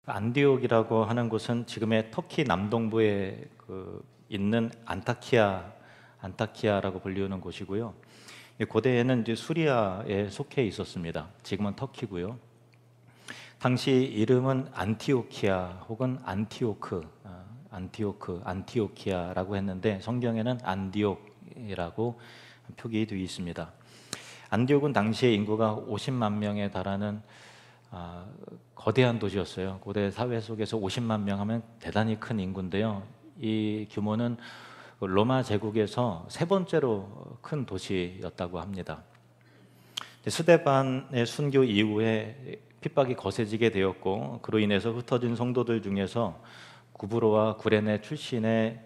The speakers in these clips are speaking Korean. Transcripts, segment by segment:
안디옥이라고 하는 곳은 지금의 터키 남동부에 있는 안타키아라고 불리우는 곳이고요. 고대에는 이제 수리아에 속해 있었습니다. 지금은 터키고요. 당시 이름은 안티오키아 혹은 안티오키아라고 했는데 성경에는 안디옥이라고 표기되어 있습니다. 안디옥은 당시의 인구가 50만 명에 달하는 거대한 도시였어요. 고대 사회 속에서 50만 명 하면 대단히 큰 인구인데요. 이 규모는 로마 제국에서 세 번째로 큰 도시였다고 합니다. 스데반의 순교 이후에 핍박이 거세지게 되었고, 그로 인해서 흩어진 성도들 중에서 구브로와 구레네 출신의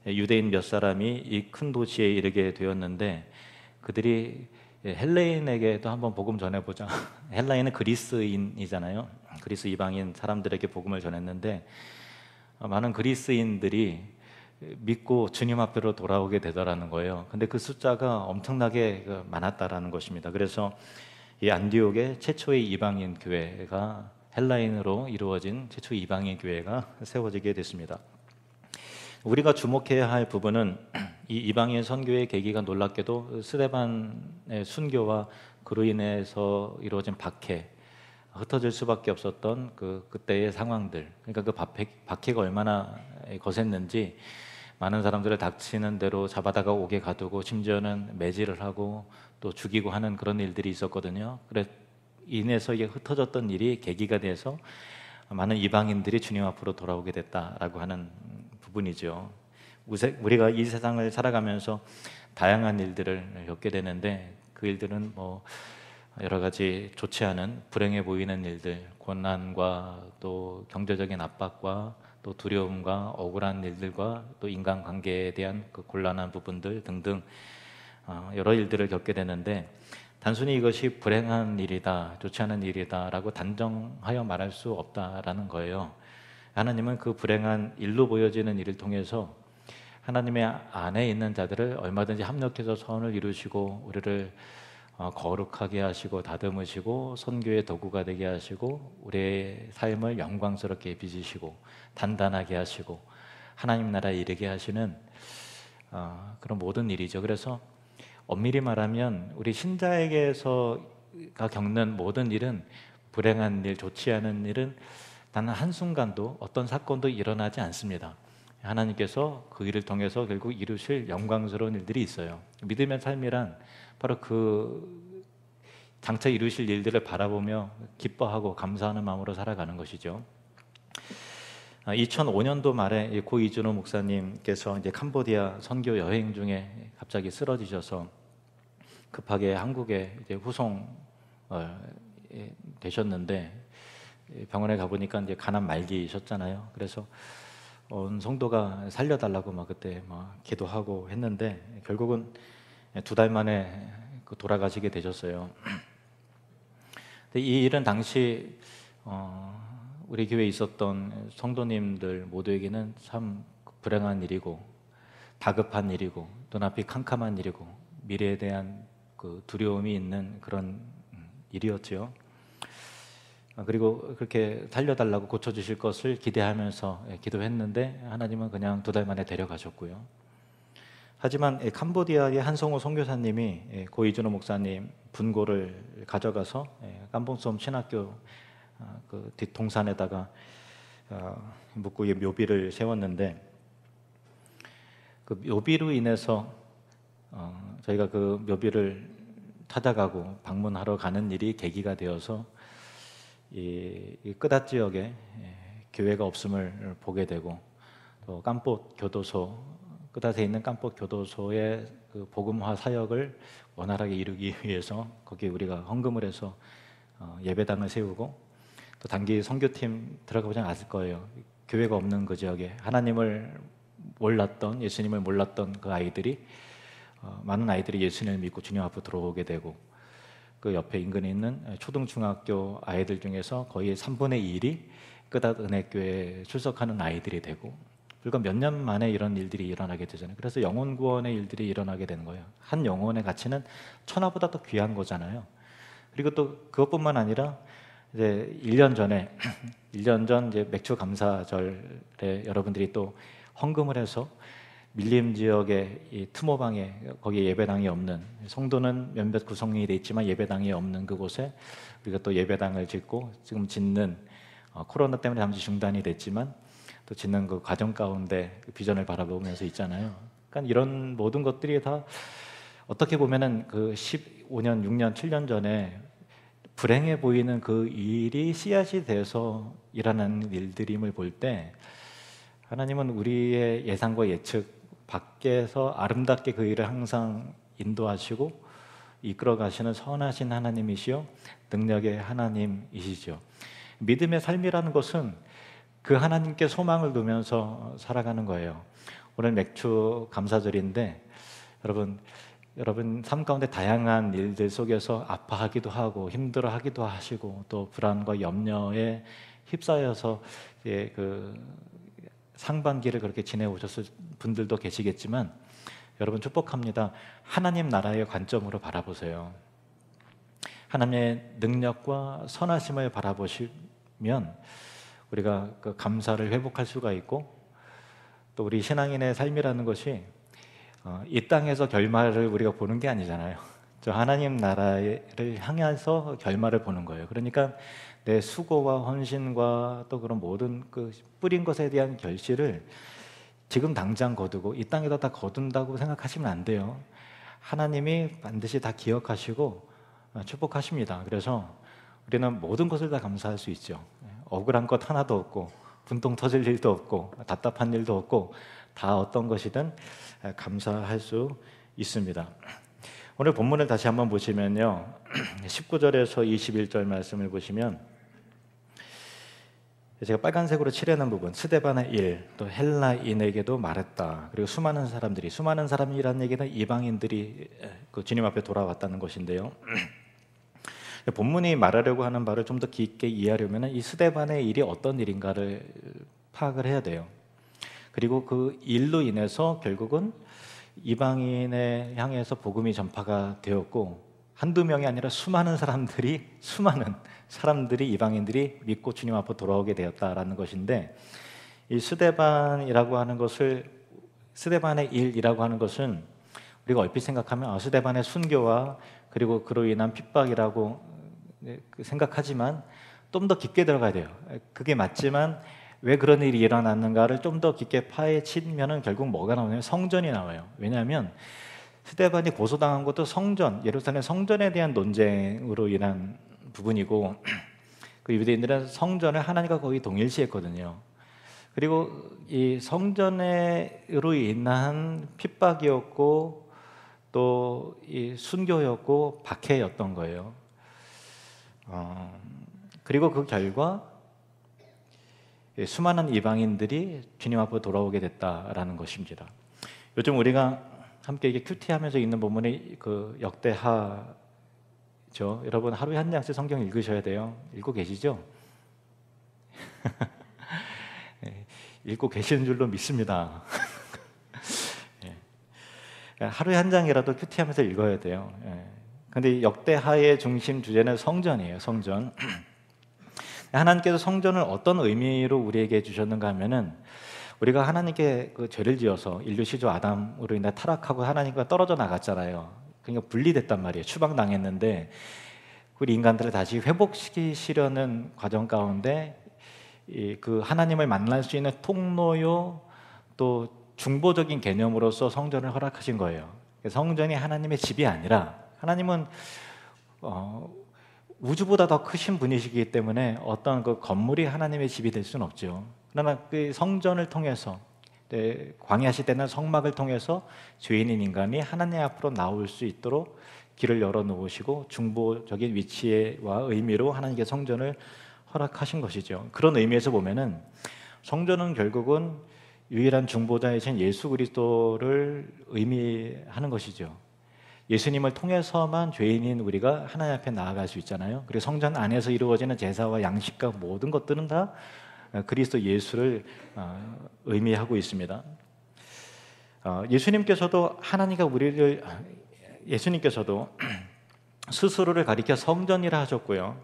유대인 몇 사람이 이 큰 도시에 이르게 되었는데, 그들이 헬레인에게도 한번 복음 전해보자. 헬레인은 그리스인이잖아요. 그리스 이방인 사람들에게 복음을 전했는데 많은 그리스인들이 믿고 주님 앞으로 돌아오게 되더라는 거예요. 근데 그 숫자가 엄청나게 많았다라는 것입니다. 그래서 이 안디옥의 최초의 이방인 교회가 헬라인으로 이루어진 최초의 이방인 교회가 세워지게 됐습니다. 우리가 주목해야 할 부분은 이 이방인 선교의 계기가 놀랍게도 스데반의 순교와 그로 인해서 이루어진 박해, 흩어질 수밖에 없었던 그때의 상황들. 그러니까 그 박해가 얼마나 거셌는지 많은 사람들을 닥치는 대로 잡아다가 옥에 가두고 심지어는 매질을 하고 또 죽이고 하는 그런 일들이 있었거든요. 그래 인해서 이게 흩어졌던 일이 계기가 돼서 많은 이방인들이 주님 앞으로 돌아오게 됐다라고 하는 부분이죠. 우리가 이 세상을 살아가면서 다양한 일들을 겪게 되는데 그 일들은 여러 가지 좋지 않은 불행해 보이는 일들, 고난과 또 경제적인 압박과 또 두려움과 억울한 일들과 또 인간관계에 대한 그 곤란한 부분들 등등 여러 일들을 겪게 되는데 단순히 이것이 불행한 일이다, 좋지 않은 일이다라고 단정하여 말할 수 없다라는 거예요. 하나님은 그 불행한 일로 보여지는 일을 통해서 하나님의 안에 있는 자들을 얼마든지 합력해서 선을 이루시고 우리를 거룩하게 하시고 다듬으시고 선교의 도구가 되게 하시고 우리의 삶을 영광스럽게 빚으시고 단단하게 하시고 하나님 나라에 이르게 하시는 그런 모든 일이죠. 그래서 엄밀히 말하면 우리 신자에게서가 겪는 모든 일은 불행한 일, 좋지 않은 일은 단 한순간도 어떤 사건도 일어나지 않습니다. 하나님께서 그 일을 통해서 결국 이루실 영광스러운 일들이 있어요. 믿음의 삶이란 바로 그 장차 이루실 일들을 바라보며 기뻐하고 감사하는 마음으로 살아가는 것이죠. 2005년도 말에 고 이준호 목사님께서 이제 캄보디아 선교 여행 중에 갑자기 쓰러지셔서 급하게 한국에 이제 후송 되셨는데 병원에 가보니까 이제 간암 말기셨잖아요. 그래서 온 성도가 살려달라고 그때 기도하고 했는데 결국은 2달 만에 돌아가시게 되셨어요. 근데 이 일은 당시 우리 교회에 있었던 성도님들 모두에게는 참 불행한 일이고 다급한 일이고 눈앞이 캄캄한 일이고 미래에 대한 그 두려움이 있는 그런 일이었죠. 그리고 그렇게 살려달라고 고쳐주실 것을 기대하면서 기도했는데 하나님은 그냥 2달 만에 데려가셨고요. 하지만 캄보디아의 한성호 선교사님이 고 이준호 목사님 분고를 가져가서 깜봉섬 신학교 그 뒷동산에다가 묻고 묘비를 세웠는데 그 묘비로 인해서 저희가 그 묘비를 찾아가고 방문하러 가는 일이 계기가 되어서 이 끄닷 지역에 교회가 없음을 보게 되고 또 깜봇 교도소 끄닷에 있는 깜봇 교도소의 그 복음화 사역을 원활하게 이루기 위해서 거기에 우리가 헌금을 해서 예배당을 세우고 또 단기 선교팀 들어가보자 아실 거예요. 교회가 없는 그 지역에 하나님을 몰랐던 예수님을 몰랐던 그 아이들이 많은 아이들이 예수님을 믿고 주님 앞으로 들어오게 되고 그 옆에 인근에 있는 초등중학교 아이들 중에서 거의 3분의 1이 끄닷 은혜교회에 출석하는 아이들이 되고 불과 몇 년 만에 이런 일들이 일어나게 되잖아요. 그래서 영혼 구원의 일들이 일어나게 되는 거예요. 한 영혼의 가치는 천하보다 더 귀한 거잖아요. 그리고 또 그것뿐만 아니라 이제 1년 전에 1년 전 이제 맥주 감사절에 여러분들이 또 헌금을 해서 밀림 지역의 이 투모방에 거기에 예배당이 없는 성도는 몇몇 구성이 돼 있지만 예배당이 없는 그곳에 우리가 또 예배당을 짓고 지금 짓는 코로나 때문에 잠시 중단이 됐지만 또 짓는 그 과정 가운데 그 비전을 바라보면서 있잖아요. 그러니까 이런 모든 것들이 다 어떻게 보면은 그 15년, 6년, 7년 전에 불행해 보이는 그 일이 씨앗이 돼서 일어나는 일들임을 볼 때 하나님은 우리의 예상과 예측 밖에서 아름답게 그 일을 항상 인도하시고 이끌어 가시는 선하신 하나님이시요 능력의 하나님이시죠. 믿음의 삶이라는 것은 그 하나님께 소망을 두면서 살아가는 거예요. 오늘 맥주 감사절인데 여러분 삶 가운데 다양한 일들 속에서 아파하기도 하고 힘들어하기도 하시고 또 불안과 염려에 휩싸여서 그 상반기를 그렇게 지내오셨을 분들도 계시겠지만 여러분 축복합니다. 하나님 나라의 관점으로 바라보세요. 하나님의 능력과 선하심을 바라보시면 우리가 그 감사를 회복할 수가 있고 또 우리 신앙인의 삶이라는 것이 이 땅에서 결말을 우리가 보는 게 아니잖아요. 저 하나님 나라를 향해서 결말을 보는 거예요. 그러니까 내 수고와 헌신과 또 그런 모든 그 뿌린 것에 대한 결실을 지금 당장 거두고 이 땅에다 다 거둔다고 생각하시면 안 돼요. 하나님이 반드시 다 기억하시고 축복하십니다. 그래서 우리는 모든 것을 다 감사할 수 있죠. 억울한 것 하나도 없고 분통 터질 일도 없고 답답한 일도 없고 다 어떤 것이든 감사할 수 있습니다. 오늘 본문을 다시 한번 보시면요, 19절에서 21절 말씀을 보시면 제가 빨간색으로 칠해놓은 부분, 스데반의 일, 또 헬라인에게도 말했다. 그리고 수많은 사람이라는 얘기는 이방인들이 그 주님 앞에 돌아왔다는 것인데요. 본문이 말하려고 하는 바를 좀 더 깊게 이해하려면 이 스데반의 일이 어떤 일인가를 파악을 해야 돼요. 그리고 그 일로 인해서 결국은 이방인에 향해서 복음이 전파가 되었고 한두 명이 아니라 수많은 사람들이 이방인들이 믿고 주님 앞으로 돌아오게 되었다라는 것인데 이 스데반의 일이라고 하는 것은 우리가 얼핏 생각하면 스데반의 순교와 그리고 그로 인한 핍박이라고 생각하지만 좀 더 깊게 들어가야 돼요. 그게 맞지만 왜 그런 일이 일어났는가를 좀 더 깊게 파헤치면은 결국 뭐가 나오냐면 성전이 나와요. 왜냐하면 스데반이 고소당한 것도 예루살렘 성전에 대한 논쟁으로 인한 부분이고 그 유대인들은 성전을 하나님과 거의 동일시했거든요. 그리고 이 성전으로 인한 핍박이었고 또 이 순교였고 박해였던 거예요. 그리고 그 결과 수많은 이방인들이 주님 앞으로 돌아오게 됐다라는 것입니다. 요즘 우리가 함께 이게 큐티하면서 읽는 본문이 그 역대하죠. 여러분 하루에 한 장씩 성경 읽으셔야 돼요. 읽고 계시죠? 읽고 계시는 줄로 믿습니다. 하루에 한 장이라도 큐티하면서 읽어야 돼요. 근데 역대하의 중심 주제는 성전이에요. 성전. 하나님께서 성전을 어떤 의미로 우리에게 주셨는가 하면은 우리가 하나님께 그 죄를 지어서 인류 시조 아담으로 인해 타락하고 하나님과 떨어져 나갔잖아요. 그러니까 분리됐단 말이에요. 추방당했는데 우리 인간들을 다시 회복시키시려는 과정 가운데 그 하나님을 만날 수 있는 통로요 또 중보적인 개념으로서 성전을 허락하신 거예요. 성전이 하나님의 집이 아니라 하나님은 우주보다 더 크신 분이시기 때문에 어떤 그 건물이 하나님의 집이 될 수는 없죠. 그러나 그 성전을 통해서 광야 시대는 성막을 통해서 죄인인 인간이 하나님 앞으로 나올 수 있도록 길을 열어놓으시고 중보적인 위치와 의미로 하나님께 성전을 허락하신 것이죠. 그런 의미에서 보면은 성전은 결국은 유일한 중보자이신 예수 그리스도를 의미하는 것이죠. 예수님을 통해서만 죄인인 우리가 하나님 앞에 나아갈 수 있잖아요. 그리고 성전 안에서 이루어지는 제사와 양식과 모든 것들은 다 그리스도 예수를 의미하고 있습니다. 예수님께서도 스스로를 가리켜 성전이라 하셨고요.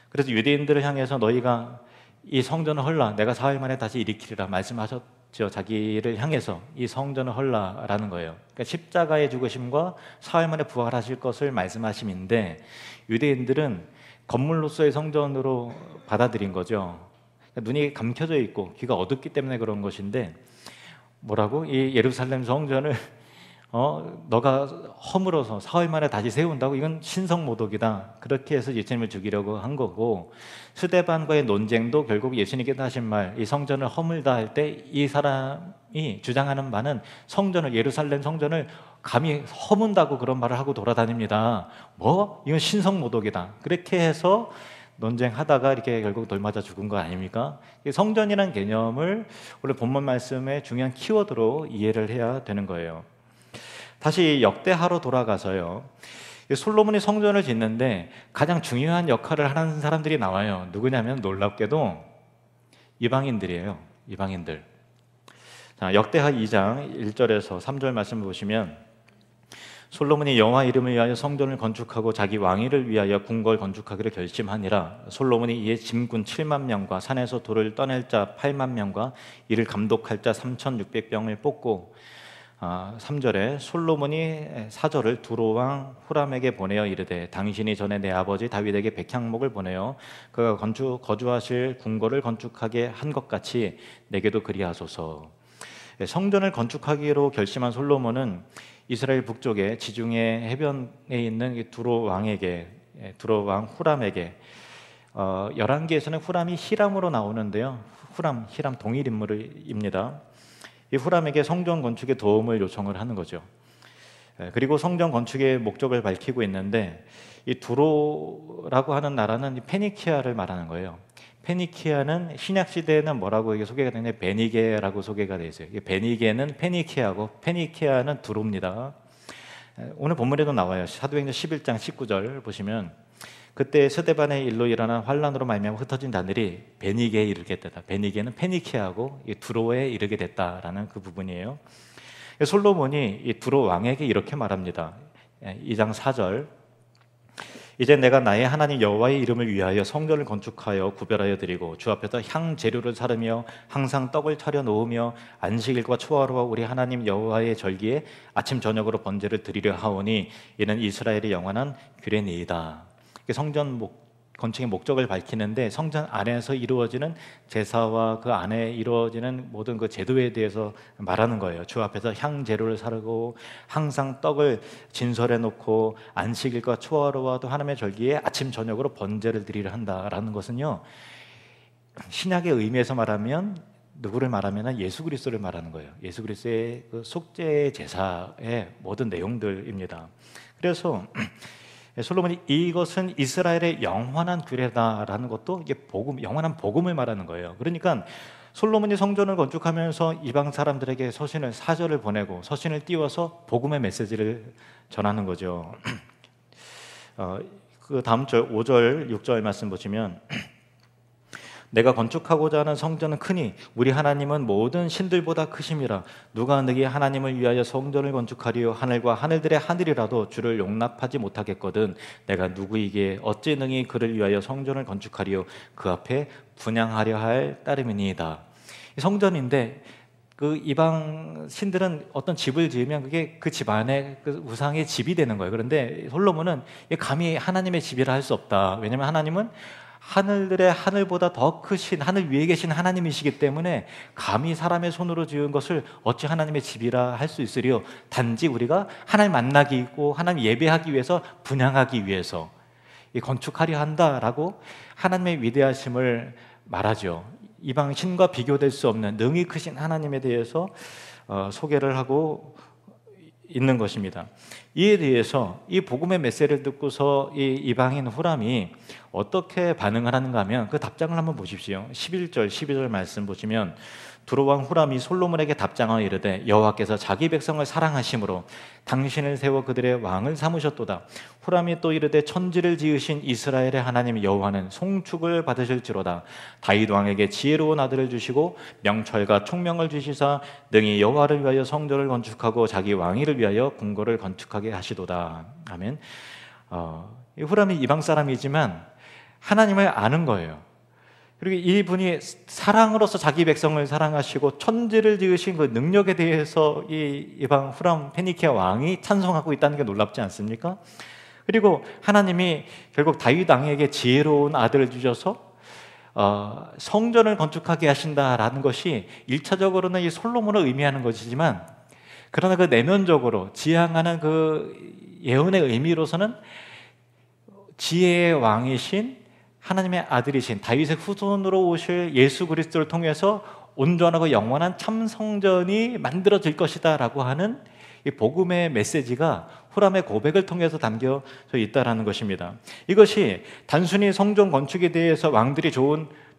그래서 유대인들을 향해서 너희가 이 성전을 헐라 내가 사흘 만에 다시 일으키리라 말씀하셨죠. 자기를 향해서 이 성전을 헐라라는 거예요. 그러니까 십자가의 죽으심과 사흘 만에 부활하실 것을 말씀하심인데, 유대인들은 건물로서의 성전으로 받아들인 거죠. 그러니까 눈이 감겨져 있고 귀가 어둡기 때문에 그런 것인데, 뭐라고? 이 예루살렘 성전을 너가 허물어서 사흘 만에 다시 세운다고? 이건 신성모독이다. 그렇게 해서 예수님을 죽이려고 한 거고, 스데반과의 논쟁도 결국 예수님께서 하신 말, 이 성전을 허물다 할 때 이 사람이 주장하는 바는 성전을, 예루살렘 성전을 감히 허문다고 그런 말을 하고 돌아다닙니다. 뭐? 이건 신성모독이다. 그렇게 해서 논쟁하다가 이렇게 결국 돌맞아 죽은 거 아닙니까? 성전이라는 개념을 오늘 본문 말씀의 중요한 키워드로 이해를 해야 되는 거예요. 다시 역대하로 돌아가서요, 솔로몬이 성전을 짓는데 가장 중요한 역할을 하는 사람들이 나와요. 누구냐면 놀랍게도 이방인들이에요. 이방인들. 자, 역대하 2장 1절에서 3절 말씀을 보시면, 솔로몬이 여호와 이름을 위하여 성전을 건축하고 자기 왕위를 위하여 궁궐 건축하기를 결심하니라. 솔로몬이 이에 짐군 7만 명과 산에서 돌을 떠낼 자 8만 명과 이를 감독할 자 3,600명을 뽑고, 3절에 솔로몬이 사절을 두로 왕 후람에게 보내어 이르되, 당신이 전에 내 아버지 다윗에게 백향목을 보내어 그가 거주하실 궁궐을 건축하게 한 것 같이 내게도 그리하소서. 성전을 건축하기로 결심한 솔로몬은 이스라엘 북쪽에 지중해 해변에 있는 두로 왕 후람에게, 열왕기에서는 후람이 히람으로 나오는데요, 히람 동일 인물입니다. 이 후람에게 성전 건축에 도움을 요청을 하는 거죠. 그리고 성전 건축의 목적을 밝히고 있는데, 이 두로라고 하는 나라는 페니키아를 말하는 거예요. 페니키아는 신약 시대에는 뭐라고 이게 소개가 되냐, 베니게라고 소개가 되어 있어요. 베니게는 페니키아고 페니키아는 두로입니다. 오늘 본문에도 나와요. 사도행전 11장 19절 보시면, 그때 스데반의 일로 일어난 환란으로 말미암아 흩어진 자들이 베니게에 이르게 됐다. 베니게는 페니키아고 이 두로에 이르게 됐다라는 그 부분이에요. 솔로몬이 이 두로 왕에게 이렇게 말합니다. 2장 4절, 이제 내가 나의 하나님 여호와의 이름을 위하여 성전을 건축하여 구별하여 드리고 주 앞에서 향 재료를 사르며 항상 떡을 차려 놓으며 안식일과 초하루와 우리 하나님 여호와의 절기에 아침 저녁으로 번제를 드리려 하오니 이는 이스라엘의 영원한 규례니이다. 성전 건축의 목적을 밝히는데, 성전 안에서 이루어지는 제사와 그 안에 이루어지는 모든 그 제도에 대해서 말하는 거예요. 주 앞에서 향 재료를 사르고 항상 떡을 진설해 놓고 안식일과 초하루와 또 하나님의 절기에 아침 저녁으로 번제를 드리려 한다라는 것은요, 신약의 의미에서 말하면 누구를 말하면 예수 그리스도를 말하는 거예요. 예수 그리스도의 그 속죄 제사의 모든 내용들입니다. 그래서 솔로몬이 이것은 이스라엘의 영원한 규례다라는 것도 이게 영원한 복음을 말하는 거예요. 그러니까 솔로몬이 성전을 건축하면서 이방 사람들에게 사절을 보내고 서신을 띄워서 복음의 메시지를 전하는 거죠. 그 다음 절 5절 6절 말씀 보시면, 내가 건축하고자 하는 성전은 크니 우리 하나님은 모든 신들보다 크심이라. 누가 너희 하나님을 위하여 성전을 건축하리요 하늘과 하늘들의 하늘이라도 주를 용납하지 못하겠거든. 내가 누구에게 어찌 능히 그를 위하여 성전을 건축하리요 그 앞에 분향하려 할 따름이니이다. 성전인데 그 이방 신들은 어떤 집을 지으면 그게 그 집 안에 그 우상의 집이 되는 거예요. 그런데 솔로몬은 감히 하나님의 집이라 할 수 없다. 왜냐하면 하나님은 하늘들의 하늘보다 더 크신 하늘 위에 계신 하나님이시기 때문에 감히 사람의 손으로 지은 것을 어찌 하나님의 집이라 할 수 있으리요. 단지 우리가 하나님 만나기 있고 하나님 예배하기 위해서 분향하기 위해서 건축하려 한다라고 하나님의 위대하심을 말하죠. 이방 신과 비교될 수 없는 능히 크신 하나님에 대해서 소개를 하고 있는 것입니다. 이에 대해서 이 복음의 메시지를 듣고서 이 이방인 후람이 어떻게 반응을 하는가 하면 그 답장을 한번 보십시오. 11절 12절 말씀 보시면, 두로 왕 후람이 솔로몬에게 답장하여 이르되 여호와께서 자기 백성을 사랑하심으로 당신을 세워 그들의 왕을 삼으셨도다. 후람이 또 이르되 천지를 지으신 이스라엘의 하나님 여호와는 송축을 받으실지로다. 다윗 왕에게 지혜로운 아들을 주시고 명철과 총명을 주시사 능히 여호와를 위하여 성전을 건축하고 자기 왕위를 위하여 궁궐을 건축하게 하시도다. 아멘. 후람이 이방 사람이지만 하나님을 아는 거예요. 그리고 이분이 사랑으로서 자기 백성을 사랑하시고 천지를 지으신 그 능력에 대해서 이 이방 후람 페니키아 왕이 찬송하고 있다는 게 놀랍지 않습니까? 그리고 하나님이 결국 다윗 왕에게 지혜로운 아들을 주셔서 성전을 건축하게 하신다라는 것이 1차적으로는 이 솔로몬을 의미하는 것이지만, 그러나 그 내면적으로 지향하는 그 예언의 의미로서는 지혜의 왕이신 하나님의 아들이신 다윗의 후손으로 오실 예수 그리스도를 통해서 온전하고 영원한 참 성전이 만들어질 것이다 라고 하는 이 복음의 메시지가 후람의 고백을 통해서 담겨져 있다는 것입니다. 이것이 단순히 성전 건축에 대해서 왕들이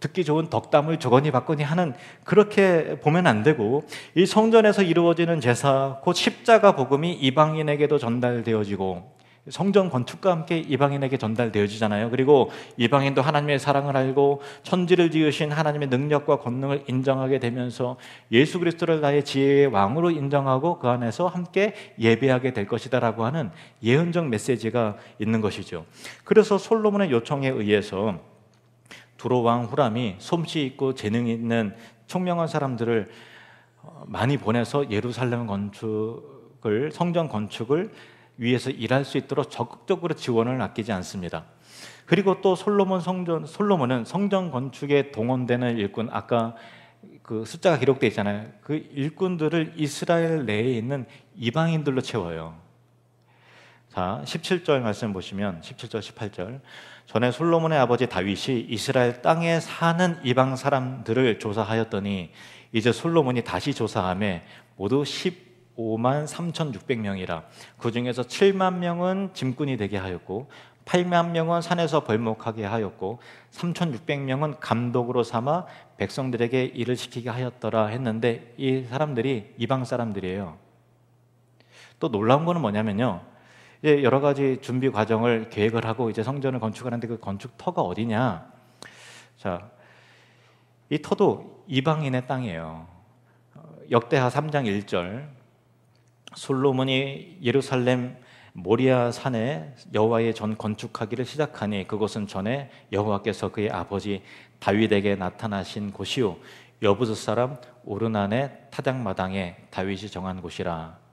듣기 좋은 덕담을 주거니 받거니 하는, 그렇게 보면 안 되고, 이 성전에서 이루어지는 제사 곧 십자가 복음이 이방인에게도 전달되어지고 성전 건축과 함께 이방인에게 전달되어지잖아요. 그리고 이방인도 하나님의 사랑을 알고 천지를 지으신 하나님의 능력과 권능을 인정하게 되면서 예수 그리스도를 나의 지혜의 왕으로 인정하고 그 안에서 함께 예배하게 될 것이다 라고 하는 예언적 메시지가 있는 것이죠. 그래서 솔로몬의 요청에 의해서 두로 왕 후람이 솜씨 있고 재능 있는 총명한 사람들을 많이 보내서 예루살렘 건축을, 성전 건축을 위해서 일할 수 있도록 적극적으로 지원을 아끼지 않습니다. 그리고 또 솔로몬은 성전 건축에 동원되는 일꾼, 아까 그 숫자가 기록되어 있잖아요. 그 일꾼들을 이스라엘 내에 있는 이방인들로 채워요. 자, 17절 말씀 보시면 17절 18절, 전에 솔로몬의 아버지 다윗이 이스라엘 땅에 사는 이방 사람들을 조사하였더니 이제 솔로몬이 다시 조사하며 모두 15만 3,600명이라. 그 중에서 7만 명은 짐꾼이 되게 하였고 8만 명은 산에서 벌목하게 하였고 3,600명은 감독으로 삼아 백성들에게 일을 시키게 하였더라 했는데, 이 사람들이 이방 사람들이에요. 또 놀라운 거는 뭐냐면요, 이제 여러 가지 준비 과정을 계획을 하고 이제 성전을 건축하는데 그 건축 터가 어디냐? 자, 이 터도 이방인의 땅이에요. 역대하 3장 1절, 솔로몬이 예루살렘 모리아 산에 여호와의 전 건축하기를 시작하니 그곳은 전에 여호와께서 그의 아버지 다윗에게 나타나신 곳이요 여부스 사람 오르난의 타작마당에 다윗이 정한 곳이라.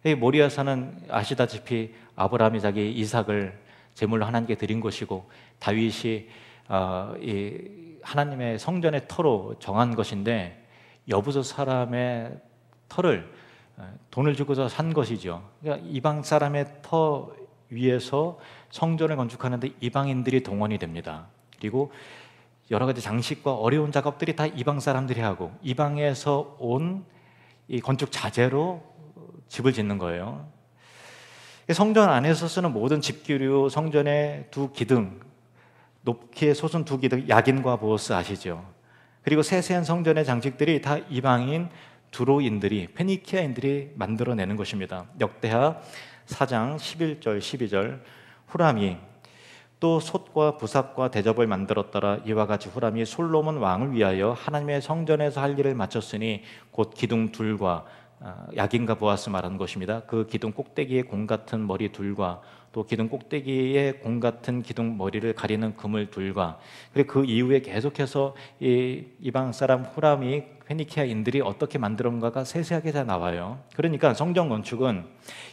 이 모리아 산은 아시다시피 아브라함이 자기 이삭을 제물로 하나님께 드린 곳이고 다윗이 이 하나님의 성전의 터로 정한 것인데, 여부스 사람의 터를 돈을 주고서 산 것이죠. 그러니까 이방 사람의 터 위에서 성전을 건축하는데 이방인들이 동원이 됩니다. 그리고 여러 가지 장식과 어려운 작업들이 다 이방 사람들이 하고 이방에서 온 이 건축 자재로 집을 짓는 거예요. 성전 안에서 쓰는 모든 집기류, 성전의 두 기둥, 높이에 솟은 두 기둥, 야긴과 보스 아시죠? 그리고 세세한 성전의 장식들이 다 이방인 두로인들이, 페니키아인들이 만들어내는 것입니다. 역대하 4장 11절 12절, 후람이 또 솥과 부삽과 대접을 만들었더라. 이와 같이 후람이 솔로몬 왕을 위하여 하나님의 성전에서 할 일을 마쳤으니 곧 기둥 둘과 야긴과 보아스 말하는 것입니다. 그 기둥 꼭대기에 공 같은 머리 둘과 또 기둥 꼭대기에 공 같은 기둥 머리를 가리는 그물 둘과, 그리고 그 이후에 계속해서 이방 사람 후람이 페니키아인들이 어떻게 만들었는가가 세세하게 다 나와요. 그러니까 성전 건축은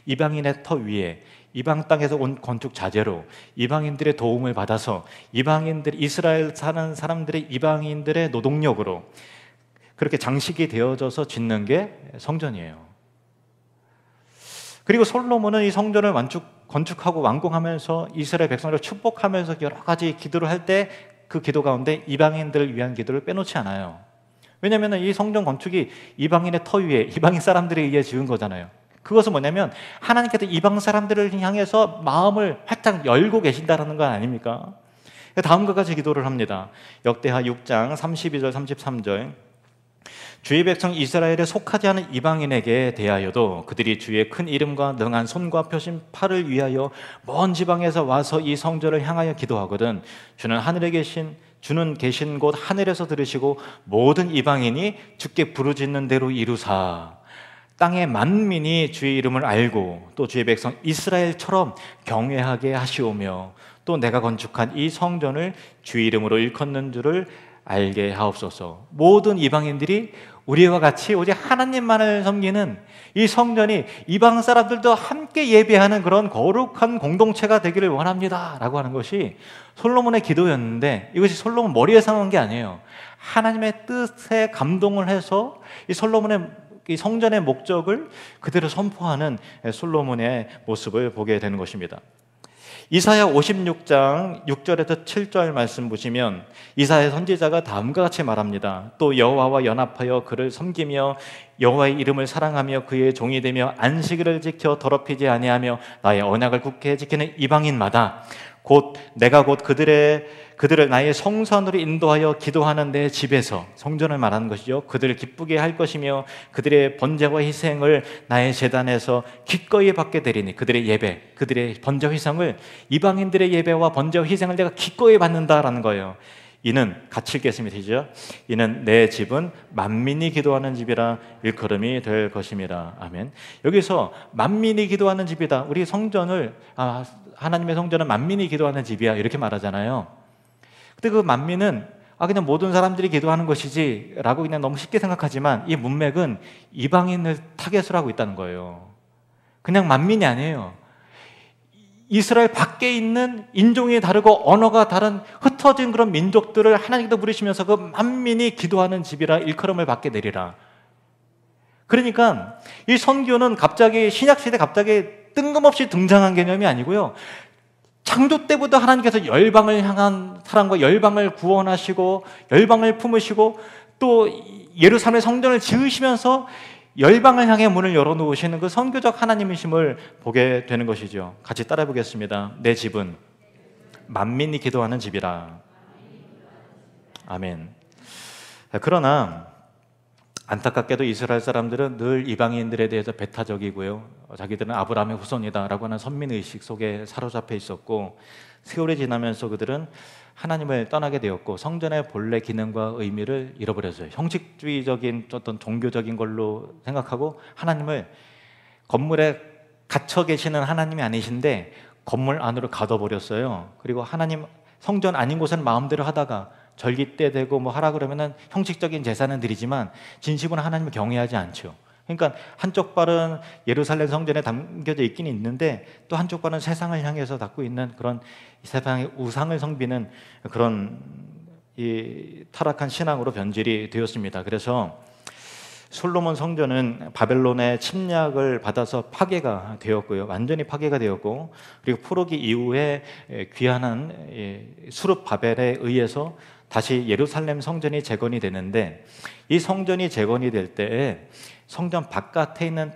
이방인의 터 위에 이방 땅에서 온 건축 자재로 이방인들의 도움을 받아서 이스라엘 사는 사람들의 이방인들의 노동력으로 그렇게 장식이 되어져서 짓는 게 성전이에요. 그리고 솔로몬은 이 성전을 건축하고 완공하면서 이스라엘 백성을 축복하면서 여러 가지 기도를 할 때 그 기도 가운데 이방인들을 위한 기도를 빼놓지 않아요. 왜냐하면 이 성전 건축이 이방인의 터 위에 이방인 사람들에 의해 지은 거잖아요. 그것은 뭐냐면 하나님께서 이방 사람들을 향해서 마음을 활짝 열고 계신다는 건 아닙니까? 다음과 같이 기도를 합니다. 역대하 6장 32절 33절, 주의 백성 이스라엘에 속하지 않은 이방인에게 대하여도 그들이 주의 큰 이름과 능한 손과 펴신 팔을 위하여 먼 지방에서 와서 이 성전을 향하여 기도하거든 주는 계신 곳 하늘에서 들으시고 모든 이방인이 주께 부르짖는 대로 이루사 땅의 만민이 주의 이름을 알고 또 주의 백성 이스라엘처럼 경외하게 하시오며 또 내가 건축한 이 성전을 주의 이름으로 일컫는 줄을 알게 하옵소서. 모든 이방인들이 우리와 같이 오직 하나님만을 섬기는 이 성전이 이방 사람들도 함께 예배하는 그런 거룩한 공동체가 되기를 원합니다 라고 하는 것이 솔로몬의 기도였는데, 이것이 솔로몬 머리에 상한 게 아니에요. 하나님의 뜻에 감동을 해서 이 솔로몬의 이 성전의 목적을 그대로 선포하는 솔로몬의 모습을 보게 되는 것입니다. 이사야 56장 6절에서 7절 말씀 보시면 이사야 선지자가 다음과 같이 말합니다. 또 여호와와 연합하여 그를 섬기며 여호와의 이름을 사랑하며 그의 종이 되며 안식일을 지켜 더럽히지 아니하며 나의 언약을 굳게 지키는 이방인마다 내가 곧 그들을 나의 성산으로 인도하여 기도하는 내 집에서, 성전을 말하는 것이죠, 그들을 기쁘게 할 것이며 그들의 번제와 희생을 나의 제단에서 기꺼이 받게 되리니, 그들의 예배, 그들의 번제와 희생을, 이방인들의 예배와 번제와 희생을 내가 기꺼이 받는다라는 거예요. 이는 같이 읽겠습니다. 시죠. 이는 내 집은 만민이 기도하는 집이라 일컬음이 될 것입니다. 아멘. 여기서 만민이 기도하는 집이다. 우리 성전을 하나님의 성전은 만민이 기도하는 집이야 이렇게 말하잖아요. 근데 그 만민은 그냥 모든 사람들이 기도하는 것이지 라고 그냥 너무 쉽게 생각하지만 이 문맥은 이방인을 타겟으로 하고 있다는 거예요. 그냥 만민이 아니에요. 이스라엘 밖에 있는 인종이 다르고 언어가 다른 흩어진 그런 민족들을 하나님께서 부르시면서 그 만민이 기도하는 집이라 일컬음을 받게 되리라. 그러니까 이 선교는 갑자기 신약시대 갑자기 뜬금없이 등장한 개념이 아니고요, 창조 때부터 하나님께서 열방을 향한 사랑과 열방을 구원하시고 열방을 품으시고 또 예루살렘 성전을 지으시면서 열방을 향해 문을 열어놓으시는 그 선교적 하나님이심을 보게 되는 것이죠. 같이 따라해 보겠습니다. 내 집은 만민이 기도하는 집이라. 아멘. 그러나 안타깝게도 이스라엘 사람들은 늘 이방인들에 대해서 배타적이고요, 자기들은 아브라함의 후손이다라고 하는 선민의식 속에 사로잡혀 있었고, 세월이 지나면서 그들은 하나님을 떠나게 되었고 성전의 본래 기능과 의미를 잃어버렸어요. 형식주의적인 어떤 종교적인 걸로 생각하고 하나님을 건물에 갇혀 계시는 하나님이 아니신데 건물 안으로 가둬버렸어요. 그리고 하나님 성전 아닌 곳은 마음대로 하다가 절기 때 되고 뭐 하라 그러면은 형식적인 제사는 드리지만 진심으로 하나님을 경외하지 않죠. 그러니까 한쪽 발은 예루살렘 성전에 담겨져 있긴 있는데 또 한쪽 발은 세상을 향해서 닫고 있는 그런 세상의 우상을 섬기는 그런 이 타락한 신앙으로 변질이 되었습니다. 그래서 솔로몬 성전은 바벨론의 침략을 받아서 파괴가 되었고요, 완전히 파괴가 되었고, 그리고 포로기 이후에 귀환한 수룹 바벨에 의해서 다시 예루살렘 성전이 재건이 되는데, 이 성전이 재건이 될 때에 성전 바깥에 있는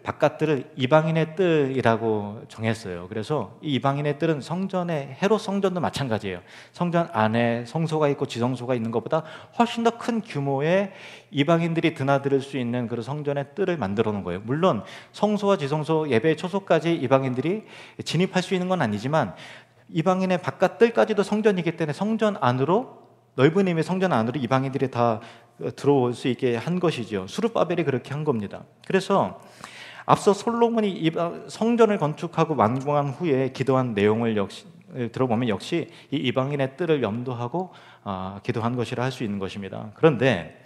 바깥들을 이방인의 뜰이라고 정했어요. 그래서 이 이방인의 뜰은 성전의 헤롯 성전도 마찬가지예요. 성전 안에 성소가 있고 지성소가 있는 것보다 훨씬 더 큰 규모의 이방인들이 드나들 수 있는 그런 성전의 뜰을 만들어 놓은 거예요. 물론 성소와 지성소 예배 초소까지 이방인들이 진입할 수 있는 건 아니지만 이방인의 바깥 뜰까지도 성전이기 때문에 성전 안으로, 넓은 의미의 성전 안으로 이방인들이 다 들어올 수 있게 한 것이죠. 수르바벨이 그렇게 한 겁니다. 그래서 앞서 솔로몬이 성전을 건축하고 완공한 후에 기도한 내용을 들어보면 역시 이 이방인의 뜰을 염두하고 기도한 것이라 할 수 있는 것입니다. 그런데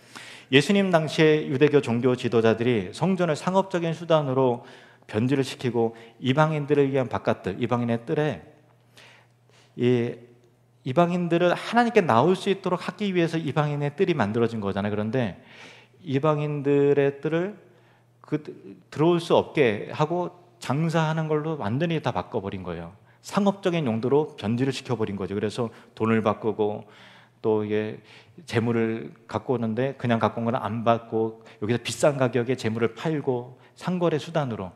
예수님 당시에 유대교 종교 지도자들이 성전을 상업적인 수단으로 변질을 시키고 이방인들을 위한 바깥들, 이방인의 뜰에 이방인들을 하나님께 나올 수 있도록 하기 위해서 이방인의 뜰이 만들어진 거잖아요. 그런데 이방인들의 뜰을 들어올 수 없게 하고 장사하는 걸로 완전히 다 바꿔버린 거예요. 상업적인 용도로 변질을 시켜버린 거죠. 그래서 돈을 바꾸고 또 이게 재물을 갖고 오는데 그냥 갖고 온 건 안 받고 여기서 비싼 가격에 재물을 팔고 상거래 수단으로,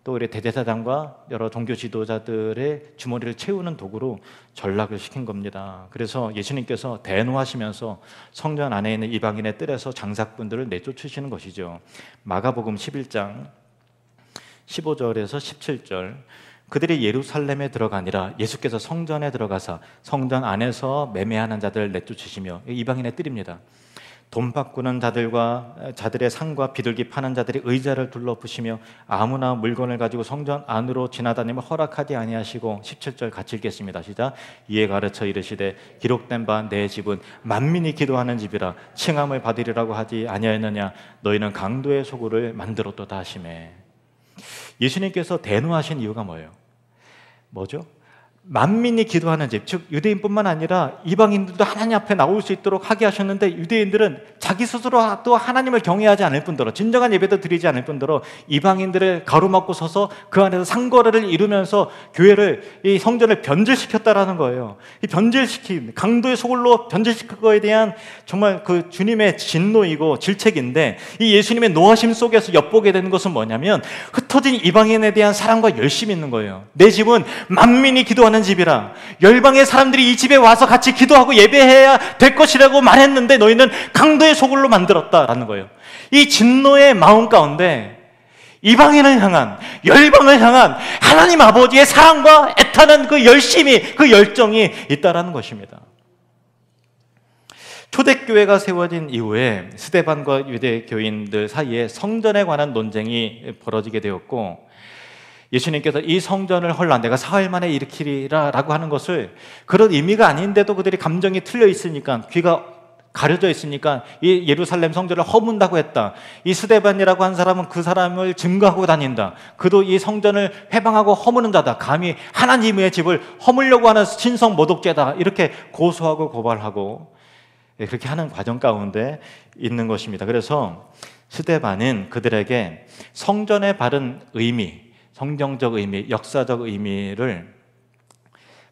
또 우리 대제사장과 여러 종교 지도자들의 주머니를 채우는 도구로 전락을 시킨 겁니다. 그래서 예수님께서 대노하시면서 성전 안에 있는 이방인의 뜰에서 장사꾼들을 내쫓으시는 것이죠. 마가복음 11장 15절에서 17절, 그들이 예루살렘에 들어가니라 예수께서 성전에 들어가사 성전 안에서 매매하는 자들을 내쫓으시며, 이방인의 뜰입니다. 돈 바꾸는 자들의 상과 비둘기 파는 자들이 의자를 둘러부시며 아무나 물건을 가지고 성전 안으로 지나다니며 허락하지 아니하시고 17절 같이 읽겠습니다. 시작. 이에 가르쳐 이르시되 기록된 바 내 집은 만민이 기도하는 집이라 칭함을 받으리라고 하지 아니하였느냐. 너희는 강도의 소굴을 만들었도다 하시매. 예수님께서 대노하신 이유가 뭐죠? 만민이 기도하는 집, 즉 유대인뿐만 아니라 이방인들도 하나님 앞에 나올 수 있도록 하게 하셨는데, 유대인들은 자기 스스로 또 하나님을 경외하지 않을 뿐더러 진정한 예배도 드리지 않을 뿐더러 이방인들을 가로막고 서서 그 안에서 상거래를 이루면서 교회를, 이 성전을 변질시켰다라는 거예요. 이 변질시킨, 강도의 소굴로 변질시킨 거에 대한 정말 그 주님의 진노이고 질책인데, 이 예수님의 노하심 속에서 엿보게 되는 것은 뭐냐면 흩어진 이방인에 대한 사랑과 열심이 있는 거예요. 내 집은 만민이 기도하는 집이라, 열방의 사람들이 이 집에 와서 같이 기도하고 예배해야 될 것이라고 말했는데 너희는 강도의 소굴로 만들었다라는 거예요. 이 진노의 마음 가운데 이방인을 향한, 열방을 향한 하나님 아버지의 사랑과 애타는 그 열심이, 그 열정이 있다라는 것입니다. 초대교회가 세워진 이후에 스데반과 유대 교인들 사이에 성전에 관한 논쟁이 벌어지게 되었고, 예수님께서 이 성전을 헐라 내가 사흘 만에 일으키리라 라고 하는 것을, 그런 의미가 아닌데도 그들이 감정이 틀려 있으니까, 귀가 가려져 있으니까 이 예루살렘 성전을 허문다고 했다. 이 스데반이라고 한 사람은 그 사람을 증거하고 다닌다. 그도 이 성전을 회방하고 허무는 자다. 감히 하나님의 집을 허물려고 하는 신성 모독죄다. 이렇게 고소하고 고발하고 그렇게 하는 과정 가운데 있는 것입니다. 그래서 스데반은 그들에게 성전의 바른 의미, 성경적 의미, 역사적 의미를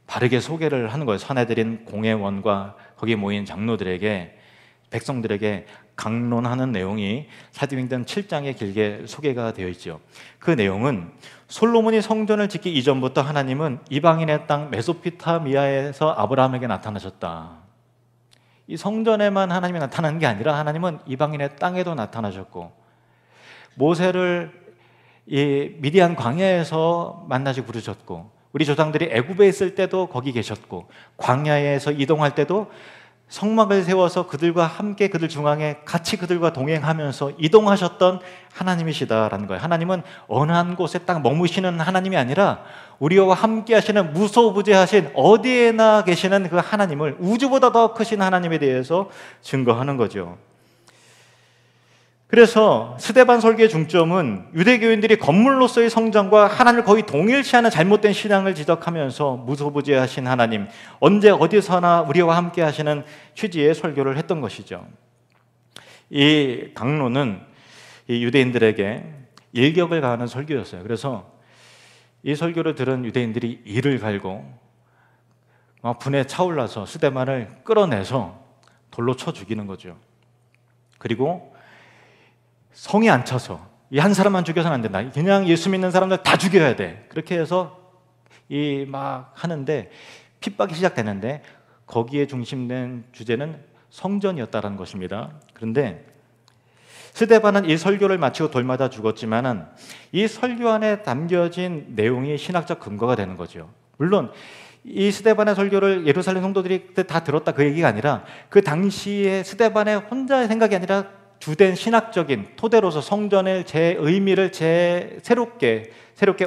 바르게 소개를 하는 거예요. 선해드린 공회원과 거기 모인 장로들에게, 백성들에게 강론하는 내용이 사도행전 7장에 길게 소개가 되어 있죠. 그 내용은 솔로몬이 성전을 짓기 이전부터 하나님은 이방인의 땅 메소포타미아에서 아브라함에게 나타나셨다. 이 성전에만 하나님이 나타나는 게 아니라 하나님은 이방인의 땅에도 나타나셨고, 모세를 이 미디안 광야에서 만나시고 부르셨고, 우리 조상들이 애굽에 있을 때도 거기 계셨고, 광야에서 이동할 때도 성막을 세워서 그들과 함께 그들 중앙에 같이 그들과 동행하면서 이동하셨던 하나님이시다라는 거예요. 하나님은 어느 한 곳에 딱 머무시는 하나님이 아니라 우리와 함께 하시는 무소부재하신 어디에나 계시는 그 하나님을, 우주보다 더 크신 하나님에 대해서 증거하는 거죠. 그래서 스데반 설교의 중점은 유대교인들이 건물로서의 성장과 하나님을 거의 동일시하는 잘못된 신앙을 지적하면서 무소부재하신 하나님, 언제 어디서나 우리와 함께 하시는 취지의 설교를 했던 것이죠. 이 강론은 이 유대인들에게 일격을 가하는 설교였어요. 그래서 이 설교를 들은 유대인들이 이를 갈고 막 분에 차올라서 스데반을 끌어내서 돌로 쳐 죽이는 거죠. 그리고 성에 안 차서 이 한 사람만 죽여서는 안 된다. 그냥 예수 믿는 사람들 다 죽여야 돼. 그렇게 해서 이 막 하는데 핍박이 시작되는데, 거기에 중심된 주제는 성전이었다는 것입니다. 그런데 스데반은 이 설교를 마치고 돌맞아 죽었지만은 이 설교 안에 담겨진 내용이 신학적 근거가 되는 거죠. 물론 이 스데반의 설교를 예루살렘 성도들이 다 들었다 그 얘기가 아니라, 그 당시에 스데반의 혼자의 생각이 아니라 주된 신학적인 토대로서 성전의 제 의미를 새롭게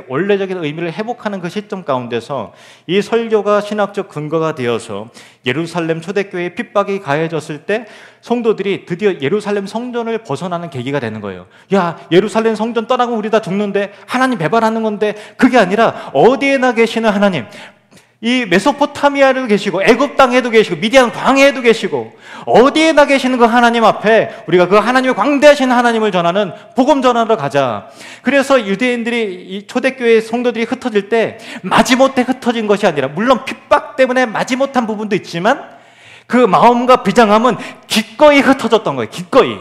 원래적인 의미를 회복하는 그 시점 가운데서 이 설교가 신학적 근거가 되어서 예루살렘 초대교회의 핍박이 가해졌을 때 성도들이 드디어 예루살렘 성전을 벗어나는 계기가 되는 거예요. 야, 예루살렘 성전 떠나고 우리 다 죽는데, 하나님 배반하는 건데, 그게 아니라 어디에나 계시는 하나님, 이 메소포타미아에도 계시고 애굽 땅에도 계시고 미디안 광야에도 계시고 어디에나 계시는 그 하나님 앞에 우리가 그 하나님의 광대하신 하나님을 전하는 복음 전하러 가자. 그래서 유대인들이, 이 초대교회 성도들이 흩어질 때 마지못해 흩어진 것이 아니라, 물론 핍박 때문에 마지못한 부분도 있지만 그 마음과 비장함은 기꺼이 흩어졌던 거예요. 기꺼이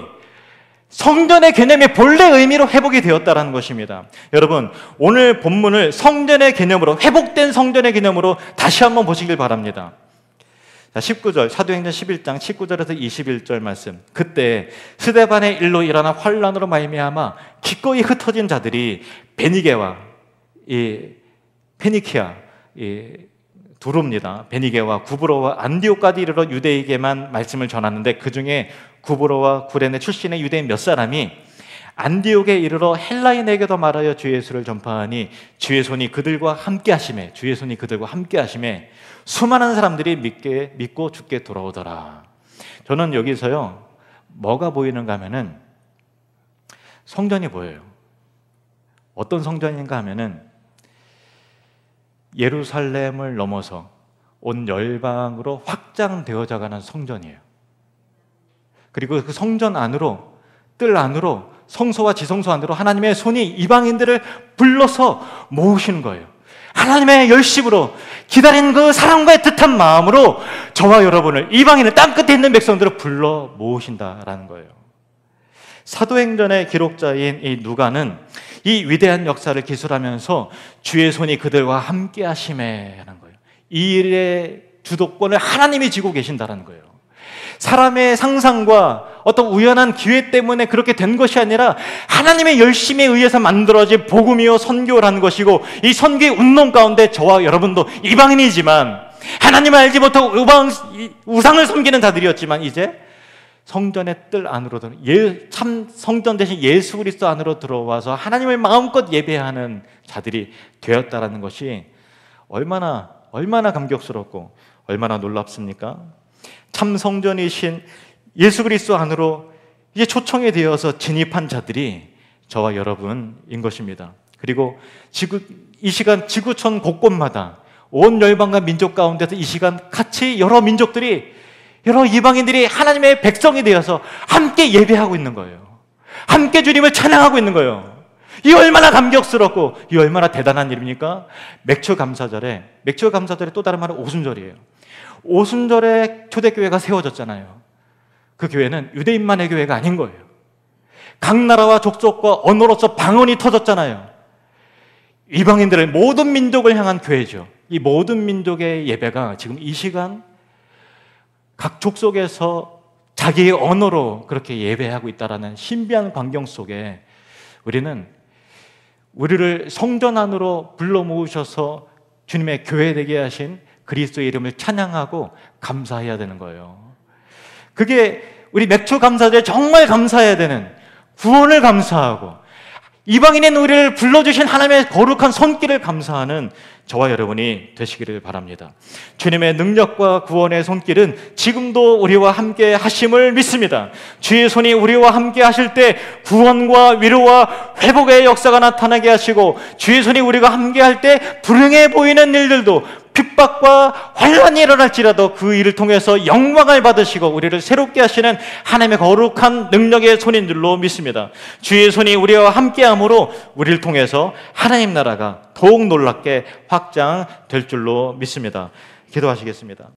성전의 개념이 본래 의미로 회복이 되었다는 것입니다. 여러분, 오늘 본문을 성전의 개념으로, 회복된 성전의 개념으로 다시 한번 보시길 바랍니다. 자, 19절, 사도행전 11장 19절에서 21절 말씀. 그때 스데반의 일로 일어난 환란으로 말미암아 기꺼이 흩어진 자들이 베니게와 이 페니키아, 이 두루입니다. 베니게와 구브로와 안디옥까지 이르러 유대에게만 말씀을 전하는데, 그 중에 구브로와 구레네 출신의 유대인 몇 사람이 안디옥에 이르러 헬라인에게도 말하여 주 예수를 전파하니 주의 손이 그들과 함께 하심에, 주의 손이 그들과 함께 하심에 수많은 사람들이 믿고 주께 돌아오더라. 저는 여기서요, 뭐가 보이는가 하면은 성전이 보여요. 어떤 성전인가 하면은 예루살렘을 넘어서 온 열방으로 확장되어져 가는 성전이에요. 그리고 그 성전 안으로, 뜰 안으로, 성소와 지성소 안으로 하나님의 손이 이방인들을 불러서 모으시는 거예요. 하나님의 열심으로 기다린 그 사랑과 애틋한 마음으로 저와 여러분을, 이방인을, 땅끝에 있는 백성들을 불러 모으신다라는 거예요. 사도행전의 기록자인 이 누가는 이 위대한 역사를 기술하면서 주의 손이 그들과 함께 하심에 하는 거예요. 이 일의 주도권을 하나님이 쥐고 계신다는 거예요. 사람의 상상과 어떤 우연한 기회 때문에 그렇게 된 것이 아니라 하나님의 열심에 의해서 만들어진 복음이요 선교라는 것이고, 이 선교의 운동 가운데 저와 여러분도 이방인이지만 하나님을 알지 못하고 우상을 섬기는 자들이었지만 이제 성전의 뜰 안으로 참 성전 대신 예수 그리스도 안으로 들어와서 하나님을 마음껏 예배하는 자들이 되었다라는 것이 얼마나 감격스럽고 얼마나 놀랍습니까? 참 성전이신 예수 그리스도 안으로 이제 초청이 되어서 진입한 자들이 저와 여러분인 것입니다. 그리고 이 시간 지구촌 곳곳마다 온 열방과 민족 가운데서 이 시간 같이 여러 민족들이, 여러 이방인들이 하나님의 백성이 되어서 함께 예배하고 있는 거예요. 함께 주님을 찬양하고 있는 거예요. 이 얼마나 감격스럽고 이 얼마나 대단한 일입니까? 맥추감사절에 또 다른 말은 오순절이에요. 오순절에 초대교회가 세워졌잖아요. 그 교회는 유대인만의 교회가 아닌 거예요. 각 나라와 족속과 언어로서 방언이 터졌잖아요. 이방인들을, 모든 민족을 향한 교회죠. 이 모든 민족의 예배가 지금 이 시간 각 족속에서 자기의 언어로 그렇게 예배하고 있다라는 신비한 광경 속에 우리를 성전 안으로 불러 모으셔서 주님의 교회 되게 하신 그리스도의 이름을 찬양하고 감사해야 되는 거예요. 그게 우리 맥주 감사절에 정말 감사해야 되는, 구원을 감사하고 이방인인 우리를 불러주신 하나님의 거룩한 손길을 감사하는 저와 여러분이 되시기를 바랍니다. 주님의 능력과 구원의 손길은 지금도 우리와 함께 하심을 믿습니다. 주의 손이 우리와 함께 하실 때 구원과 위로와 회복의 역사가 나타나게 하시고, 주의 손이 우리가 함께 할 때 불행해 보이는 일들도, 핍박과 환란이 일어날지라도 그 일을 통해서 영광을 받으시고 우리를 새롭게 하시는 하나님의 거룩한 능력의 손인 줄로 믿습니다. 주의 손이 우리와 함께함으로 우리를 통해서 하나님 나라가 더욱 놀랍게 확장될 줄로 믿습니다. 기도하시겠습니다.